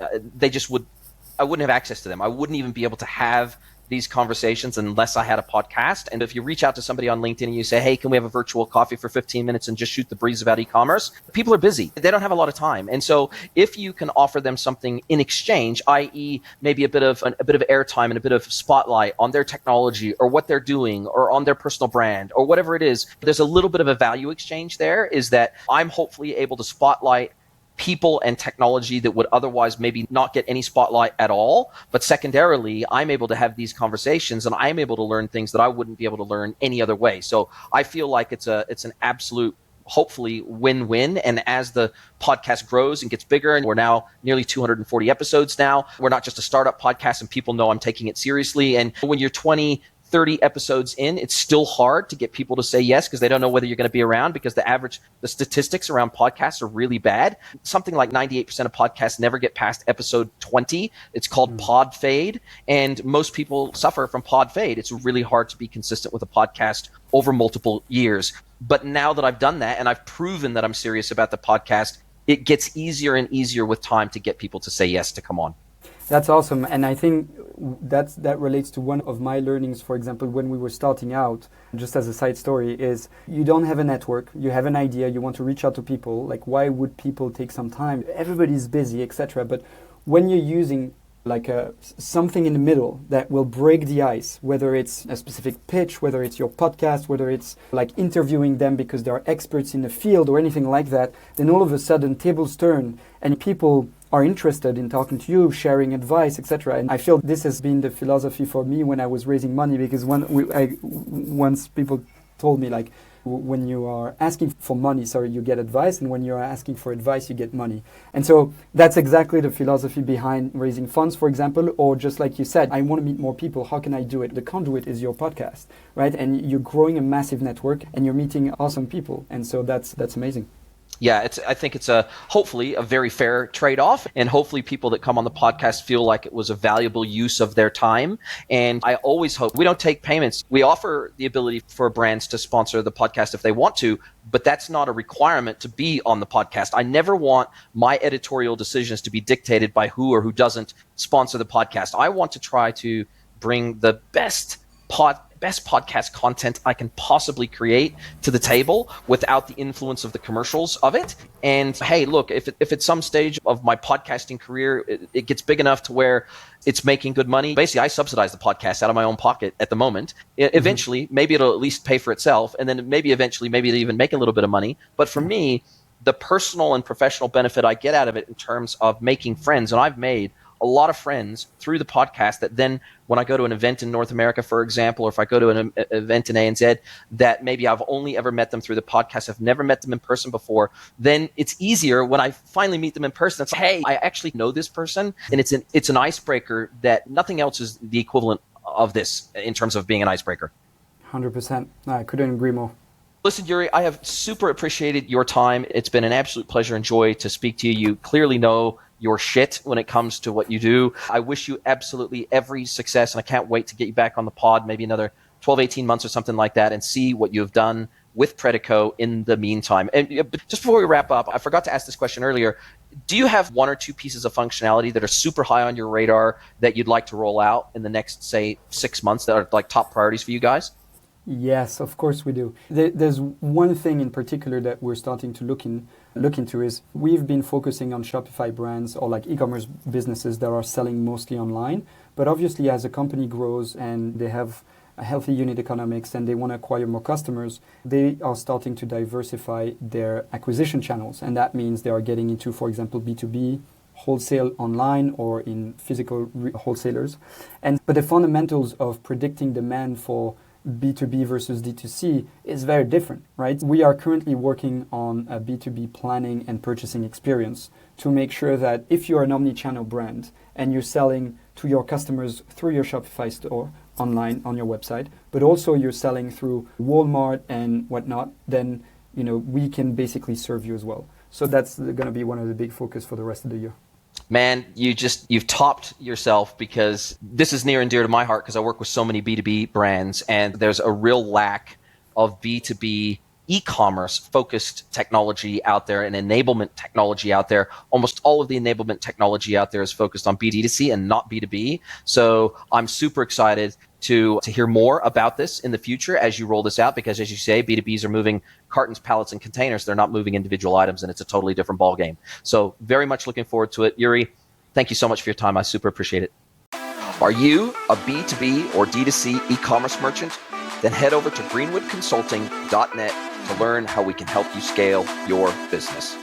I wouldn't have access to them. I wouldn't even be able to have these conversations unless I had a podcast. And if you reach out to somebody on LinkedIn and you say, hey, can we have a virtual coffee for 15 minutes and just shoot the breeze about e-commerce? People are busy. They don't have a lot of time. And so if you can offer them something in exchange, i.e. maybe a bit of airtime and a bit of spotlight on their technology or what they're doing or on their personal brand or whatever it is, there's a little bit of a value exchange there, is that I'm hopefully able to spotlight people and technology that would otherwise maybe not get any spotlight at all. But secondarily, I'm able to have these conversations and I'm able to learn things that I wouldn't be able to learn any other way. So I feel like it's an absolute, hopefully, win-win. And as the podcast grows and gets bigger, and we're now nearly 240 episodes now, we're not just a startup podcast and people know I'm taking it seriously. And when you're 20, 30 episodes in, it's still hard to get people to say yes because they don't know whether you're going to be around, because the statistics around podcasts are really bad. Something like 98% of podcasts never get past episode 20. It's called pod fade, and most people suffer from pod fade. It's really hard to be consistent with a podcast over multiple years. But now that I've done that and I've proven that I'm serious about the podcast, it gets easier and easier with time to get people to say yes to come on. That's awesome. And I think that relates to one of my learnings, for example, when we were starting out, just as a side story, is you don't have a network, you have an idea, you want to reach out to people. Like, why would people take some time? Everybody's busy, etc. But when you're using like something in the middle that will break the ice, whether it's a specific pitch, whether it's your podcast, whether it's like interviewing them because they're experts in the field or anything like that, then all of a sudden tables turn and people are interested in talking to you, sharing advice, etc. And I feel this has been the philosophy for me when I was raising money, because once people told me, like, when you are asking for money, you get advice, and when you are asking for advice, you get money. And so that's exactly the philosophy behind raising funds, for example, or just like you said, I want to meet more people. How can I do it? The conduit is your podcast, right? And you're growing a massive network and you're meeting awesome people. And so that's amazing. Yeah, I think it's hopefully a very fair trade-off, and hopefully people that come on the podcast feel like it was a valuable use of their time. And I always hope we don't take payments. We offer the ability for brands to sponsor the podcast if they want to, but that's not a requirement to be on the podcast. I never want my editorial decisions to be dictated by who or who doesn't sponsor the podcast. I want to try to bring the best podcast content I can possibly create to the table without the influence of the commercials of it. And hey, look, if at some stage of my podcasting career, it gets big enough to where it's making good money, basically I subsidize the podcast out of my own pocket at the moment. Eventually, maybe it'll at least pay for itself. And then maybe eventually, maybe it'll even make a little bit of money. But for me, the personal and professional benefit I get out of it in terms of making friends, and I've made a lot of friends through the podcast that then when I go to an event in North America, for example, or if I go to an event in ANZ that maybe I've only ever met them through the podcast, I've never met them in person before, then it's easier when I finally meet them in person. It's, hey, I actually know this person, and it's an icebreaker that nothing else is the equivalent of this in terms of being an icebreaker. 100%. I couldn't agree more. Listen, Youri, I have super appreciated your time. It's been an absolute pleasure and joy to speak to you. You clearly know your shit when it comes to what you do. I wish you absolutely every success, and I can't wait to get you back on the pod, maybe another 12, 18 months or something like that, and see what you've done with Predico in the meantime. And just before we wrap up, I forgot to ask this question earlier. Do you have one or two pieces of functionality that are super high on your radar that you'd like to roll out in the next, say, 6 months that are like top priorities for you guys? Yes, of course we do. There's one thing in particular that we're starting to look into is we've been focusing on Shopify brands or like e-commerce businesses that are selling mostly online. But obviously as a company grows and they have a healthy unit economics and they want to acquire more customers, they are starting to diversify their acquisition channels. And that means they are getting into, for example, B2B, wholesale online or in physical wholesalers. But the fundamentals of predicting demand for B2B versus D2C is very different, right? We are currently working on a B2B planning and purchasing experience to make sure that if you're an omni-channel brand and you're selling to your customers through your Shopify store online on your website, but also you're selling through Walmart and whatnot, then we can basically serve you as well. So that's going to be one of the big focus for the rest of the year. Man, you've topped yourself, because this is near and dear to my heart because I work with so many B2B brands, and there's a real lack of B2B e-commerce focused technology out there and enablement technology out there. Almost all of the enablement technology out there is focused on B2C and not B2B. So I'm super excited to hear more about this in the future as you roll this out, because as you say, B2Bs are moving cartons, pallets, and containers. They're not moving individual items, and it's a totally different ballgame. So very much looking forward to it. Youri, thank you so much for your time. I super appreciate it. Are you a B2B or D2C e-commerce merchant? Then head over to greenwoodconsulting.net to learn how we can help you scale your business.